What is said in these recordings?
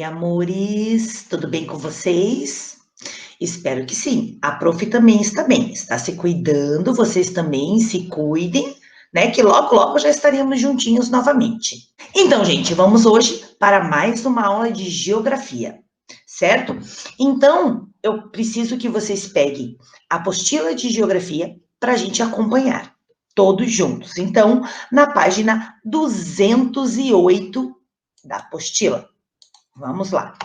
amores, tudo bem com vocês? Espero que sim. A prof também está bem, está se cuidando, vocês também se cuidem, né? Que logo, logo já estaremos juntinhos novamente. Então, gente, vamos hoje para mais uma aula de geografia, certo? Então, eu preciso que vocês peguem a apostila de geografia para a gente acompanhar, todos juntos. Então, na página 208 da apostila. Vamos lá.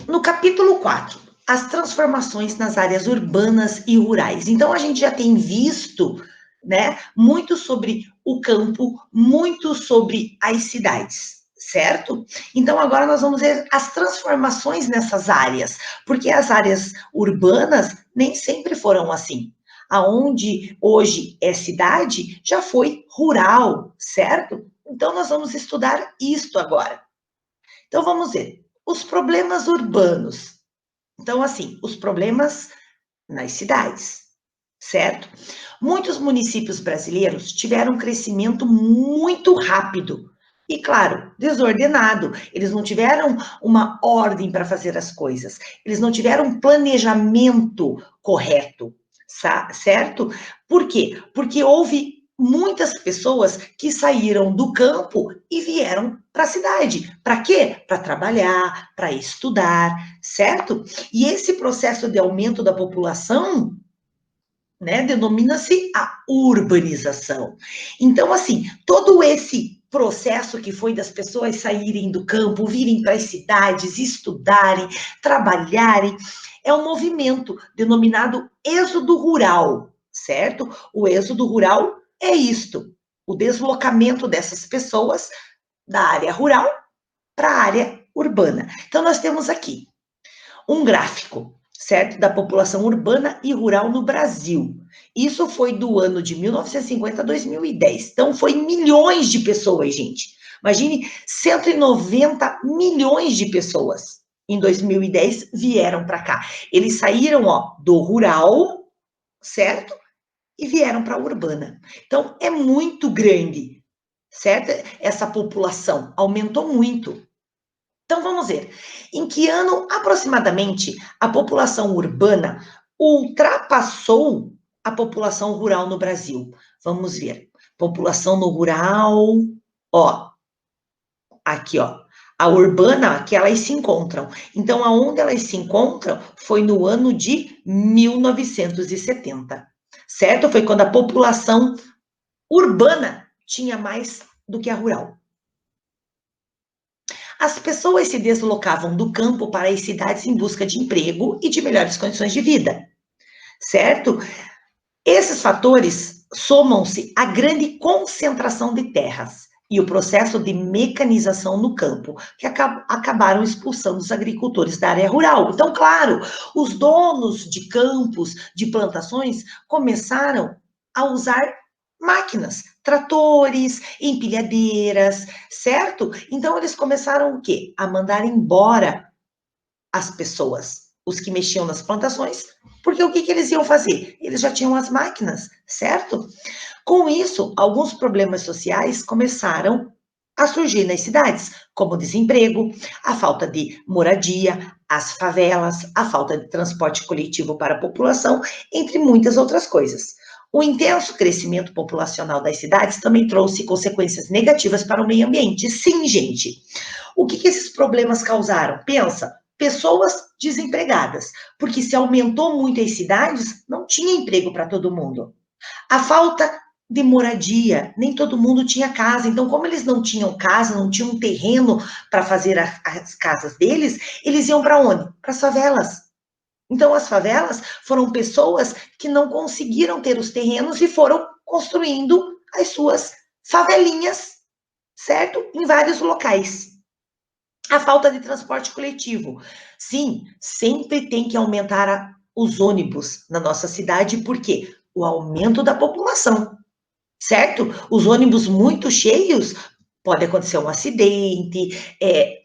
No capítulo 4, as transformações nas áreas urbanas e rurais. Então, a gente já tem visto, né, muito sobre o campo, muito sobre as cidades, certo? Então, agora nós vamos ver as transformações nessas áreas, porque as áreas urbanas nem sempre foram assim. Aonde hoje é cidade, já foi rural, certo? Então, nós vamos estudar isto agora. Então, vamos ver. Os problemas urbanos. Então, assim, os problemas nas cidades, certo? Muitos municípios brasileiros tiveram um crescimento muito rápido e, claro, desordenado. Eles não tiveram uma ordem para fazer as coisas. Eles não tiveram um planejamento correto, certo? Por quê? Porque houve muitas pessoas que saíram do campo e vieram para a cidade. Para quê? Para trabalhar, para estudar, certo? E esse processo de aumento da população, né, denomina-se a urbanização. Então, assim, todo esse processo que foi das pessoas saírem do campo, virem para as cidades, estudarem, trabalharem, é um movimento denominado êxodo rural, certo? O êxodo rural é isto, o deslocamento dessas pessoas da área rural para a área urbana. Então, nós temos aqui um gráfico, certo? Da população urbana e rural no Brasil. Isso foi do ano de 1950 a 2010. Então, foi milhões de pessoas, gente. Imagine, 190 milhões de pessoas em 2010 vieram para cá. Eles saíram, ó, do rural, certo? E vieram para a urbana. Então, é muito grande, certo? Essa população aumentou muito. Então, vamos ver. Em que ano, aproximadamente, a população urbana ultrapassou a população rural no Brasil? Vamos ver. População no rural, ó, aqui, ó. A urbana, que elas se encontram. Então, aonde elas se encontram foi no ano de 1970, certo? Foi quando a população urbana tinha mais do que a rural. As pessoas se deslocavam do campo para as cidades em busca de emprego e de melhores condições de vida, certo? Esses fatores somam-se à grande concentração de terras e o processo de mecanização no campo, que acabaram expulsando os agricultores da área rural. Então, claro, os donos de campos, de plantações, começaram a usar máquinas, tratores, empilhadeiras, certo? Então, eles começaram o quê? A mandar embora as pessoas, os que mexiam nas plantações, porque o que eles iam fazer? Eles já tinham as máquinas, certo? Com isso, alguns problemas sociais começaram a surgir nas cidades, como o desemprego, a falta de moradia, as favelas, a falta de transporte coletivo para a população, entre muitas outras coisas. O intenso crescimento populacional das cidades também trouxe consequências negativas para o meio ambiente. Sim, gente. O que esses problemas causaram? Pensa, pessoas desempregadas, porque se aumentou muito as cidades, não tinha emprego para todo mundo. A falta de moradia, nem todo mundo tinha casa, então como eles não tinham casa, não tinham terreno para fazer as casas deles, eles iam para onde? Para as favelas. Então as favelas foram pessoas que não conseguiram ter os terrenos e foram construindo as suas favelinhas, certo? Em vários locais. A falta de transporte coletivo. Sim, sempre tem que aumentar os ônibus na nossa cidade, porque o aumento da população, certo? Os ônibus muito cheios, pode acontecer um acidente,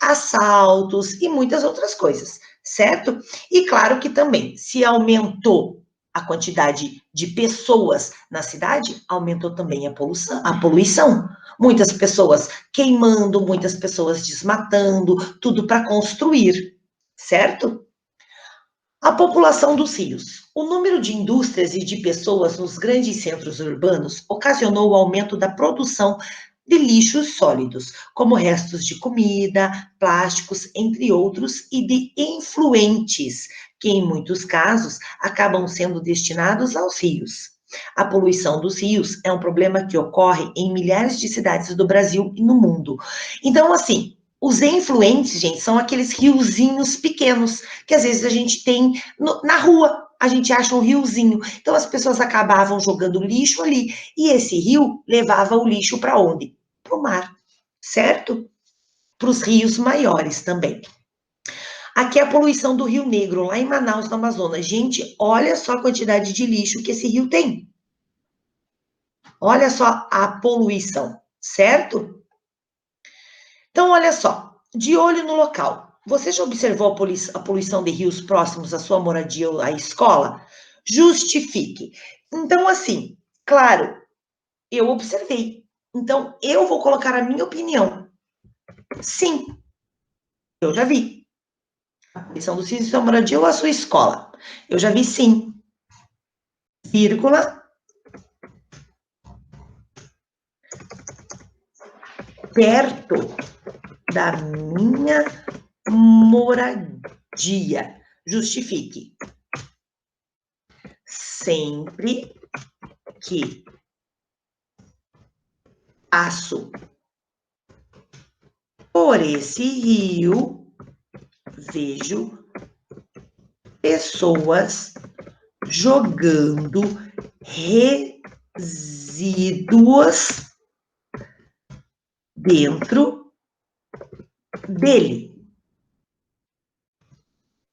assaltos e muitas outras coisas, certo? E claro que também, se aumentou a quantidade de pessoas na cidade, aumentou também a poluição. Muitas pessoas queimando, muitas pessoas desmatando, tudo para construir, certo? A população dos rios. O número de indústrias e de pessoas nos grandes centros urbanos ocasionou o aumento da produção de lixos sólidos, como restos de comida, plásticos, entre outros, e de efluentes, que em muitos casos acabam sendo destinados aos rios. A poluição dos rios é um problema que ocorre em milhares de cidades do Brasil e no mundo. Então, assim, os efluentes, gente, são aqueles riozinhos pequenos que às vezes a gente tem na rua, a gente acha um riozinho. Então as pessoas acabavam jogando lixo ali e esse rio levava o lixo para onde? Para o mar, certo? Para os rios maiores também. Aqui é a poluição do Rio Negro, lá em Manaus, no Amazonas. Gente, olha só a quantidade de lixo que esse rio tem. Olha só a poluição, certo? Então, olha só, de olho no local. Você já observou a poluição de rios próximos à sua moradia ou à escola? Justifique. Então, assim, claro, eu observei. Então, eu vou colocar a minha opinião. Sim, eu já vi. A poluição dos rios à sua moradia ou à sua escola? Eu já vi sim. Vírgula. Perto da minha moradia. Justifique. Sempre que passo por esse rio, vejo pessoas jogando resíduos dentro dele.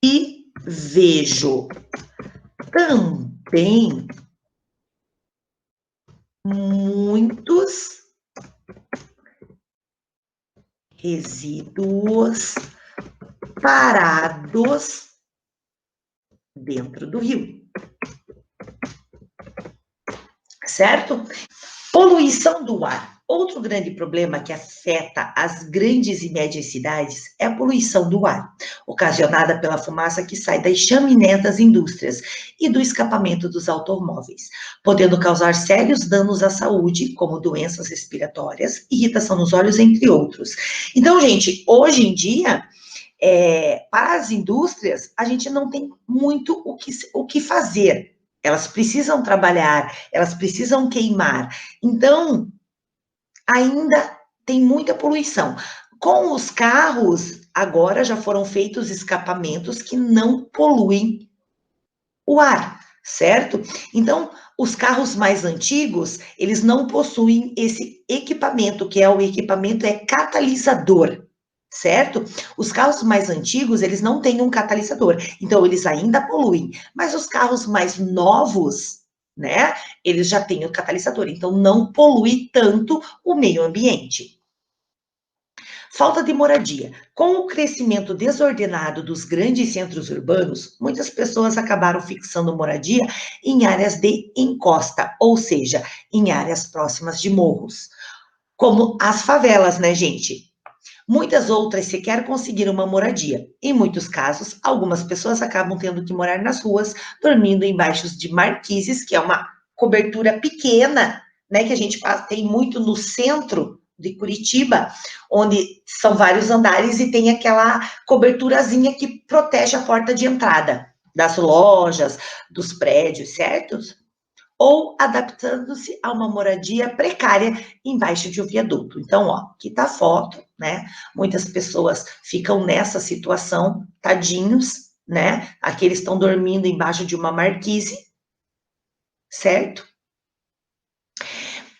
E vejo também muitos resíduos parados dentro do rio. Certo? Poluição do ar. Outro grande problema que afeta as grandes e médias cidades é a poluição do ar, ocasionada pela fumaça que sai das chaminés das indústrias e do escapamento dos automóveis, podendo causar sérios danos à saúde, como doenças respiratórias, irritação nos olhos, entre outros. Então, gente, hoje em dia, para as indústrias, a gente não tem muito o que fazer. Elas precisam trabalhar, elas precisam queimar. Então, ainda tem muita poluição. Com os carros, agora já foram feitos escapamentos que não poluem o ar, certo? Então, os carros mais antigos, eles não possuem esse equipamento, que é o equipamento catalisador, certo? Os carros mais antigos, eles não têm um catalisador, então eles ainda poluem, mas os carros mais novos, né, eles já têm o catalisador, então não polui tanto o meio ambiente. Falta de moradia. Com o crescimento desordenado dos grandes centros urbanos, muitas pessoas acabaram fixando moradia em áreas de encosta, ou seja, em áreas próximas de morros, como as favelas, né, gente? Muitas outras sequer conseguiram uma moradia. Em muitos casos, algumas pessoas acabam tendo que morar nas ruas, dormindo embaixo de marquises, que é uma cobertura pequena, né, que a gente tem muito no centro de Curitiba, onde são vários andares e tem aquela coberturazinha que protege a porta de entrada das lojas, dos prédios, certo? Ou adaptando-se a uma moradia precária embaixo de um viaduto. Então, ó, aqui tá a foto, né? Muitas pessoas ficam nessa situação, tadinhos, né? Aqui eles estão dormindo embaixo de uma marquise, certo?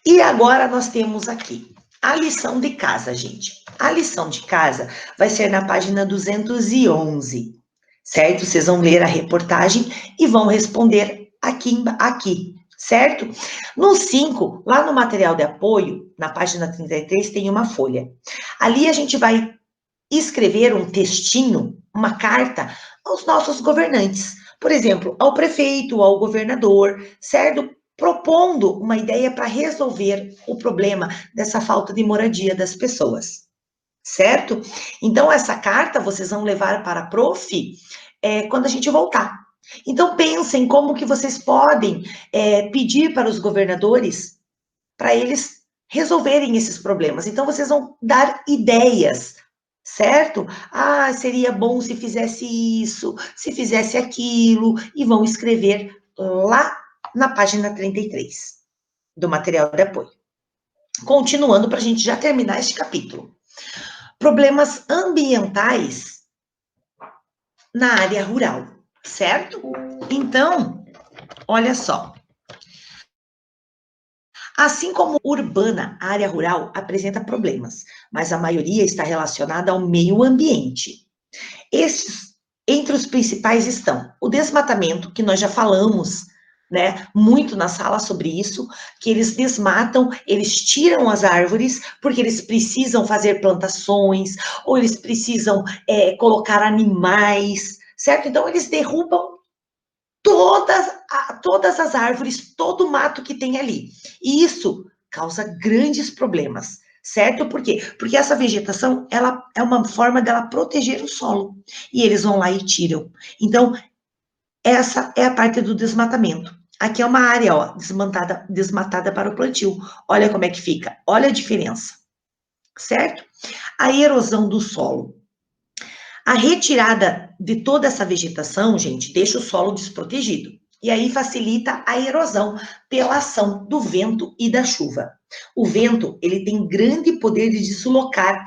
E agora nós temos aqui a lição de casa, gente. A lição de casa vai ser na página 211, certo? Vocês vão ler a reportagem e vão responder aqui, certo? No 5, lá no material de apoio, na página 33, tem uma folha. Ali a gente vai escrever um textinho, uma carta aos nossos governantes, por exemplo, ao prefeito, ao governador, certo? Propondo uma ideia para resolver o problema dessa falta de moradia das pessoas, certo? Então, essa carta vocês vão levar para a prof quando a gente voltar. Então, pensem como que vocês podem pedir para os governadores para eles resolverem esses problemas. Então, vocês vão dar ideias, certo? Ah, seria bom se fizesse isso, se fizesse aquilo, e vão escrever lá na página 33 do material de apoio. Continuando para a gente já terminar este capítulo. Problemas ambientais na área rural, certo? Então, olha só. Assim como urbana, a área rural apresenta problemas, mas a maioria está relacionada ao meio ambiente. Estes, entre os principais estão o desmatamento, que nós já falamos, né, muito na sala sobre isso, que eles desmatam, eles tiram as árvores, porque eles precisam fazer plantações, ou eles precisam colocar animais, certo? Então, eles derrubam todas as árvores, todo o mato que tem ali. E isso causa grandes problemas, certo? Por quê? Porque essa vegetação, ela é uma forma dela proteger o solo. E eles vão lá e tiram. Então, essa é a parte do desmatamento. Aqui é uma área, ó, desmatada para o plantio. Olha como é que fica. Olha a diferença, certo? A erosão do solo. A retirada de toda essa vegetação, gente, deixa o solo desprotegido. E aí facilita a erosão pela ação do vento e da chuva. O vento, ele tem grande poder de deslocar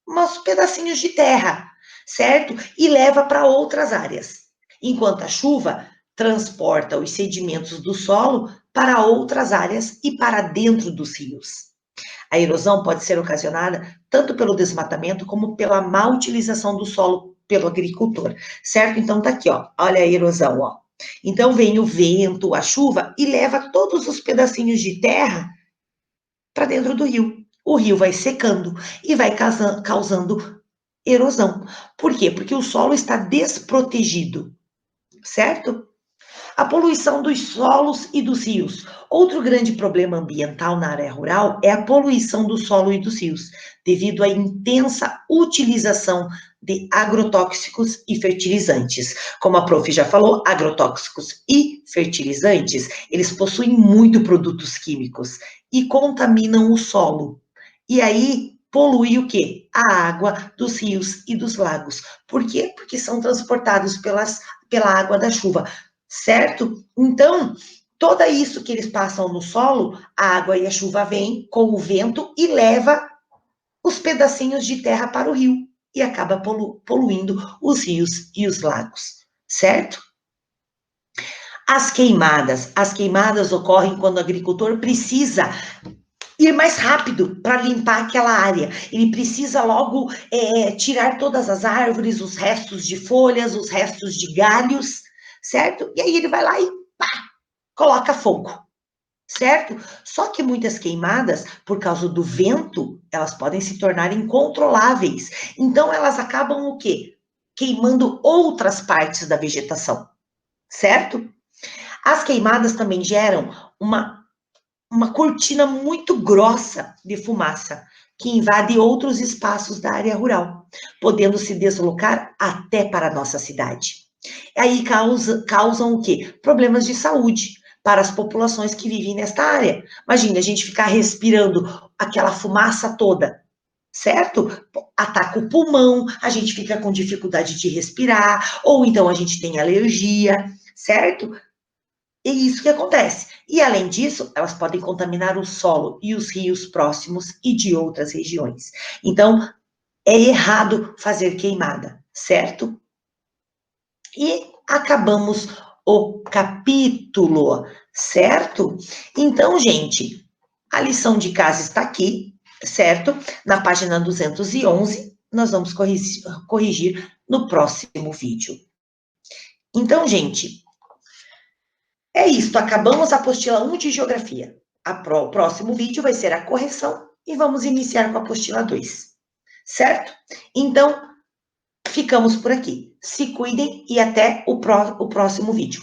umas pedacinhos de terra, certo? E leva para outras áreas. Enquanto a chuva transporta os sedimentos do solo para outras áreas e para dentro dos rios. A erosão pode ser ocasionada tanto pelo desmatamento como pela má utilização do solo pelo agricultor, certo? Então tá aqui, ó, olha a erosão, ó. Então vem o vento, a chuva e leva todos os pedacinhos de terra para dentro do rio. O rio vai secando e vai causando erosão. Por quê? Porque o solo está desprotegido, certo? A poluição dos solos e dos rios. Outro grande problema ambiental na área rural é a poluição do solo e dos rios, devido à intensa utilização de agrotóxicos e fertilizantes. Como a prof já falou, agrotóxicos e fertilizantes, eles possuem muito produtos químicos e contaminam o solo. E aí polui o quê? A água dos rios e dos lagos. Por quê? Porque são transportados pela água da chuva, certo? Então, tudo isso que eles passam no solo, a água e a chuva vêm com o vento e leva os pedacinhos de terra para o rio e acaba poluindo os rios e os lagos, certo? As queimadas ocorrem quando o agricultor precisa ir mais rápido para limpar aquela área. Ele precisa logo tirar todas as árvores, os restos de folhas, os restos de galhos, certo? E aí ele vai lá e pá, coloca fogo, certo? Só que muitas queimadas, por causa do vento, elas podem se tornar incontroláveis. Então elas acabam o quê? Queimando outras partes da vegetação, certo? As queimadas também geram uma cortina muito grossa de fumaça que invade outros espaços da área rural, podendo se deslocar até para a nossa cidade. Aí causam o quê? Problemas de saúde para as populações que vivem nesta área. Imagina a gente ficar respirando aquela fumaça toda, certo? Ataca o pulmão, a gente fica com dificuldade de respirar, ou então a gente tem alergia, certo? É isso que acontece. E, além disso, elas podem contaminar o solo e os rios próximos e de outras regiões. Então, é errado fazer queimada, certo? E acabamos o capítulo, certo? Então, gente, a lição de casa está aqui, certo? Na página 211, nós vamos corrigir no próximo vídeo. Então, gente, é isso, acabamos a apostila 1 de geografia. O próximo vídeo vai ser a correção e vamos iniciar com a apostila 2, certo? Então, ficamos por aqui. se cuidem e até o próximo vídeo.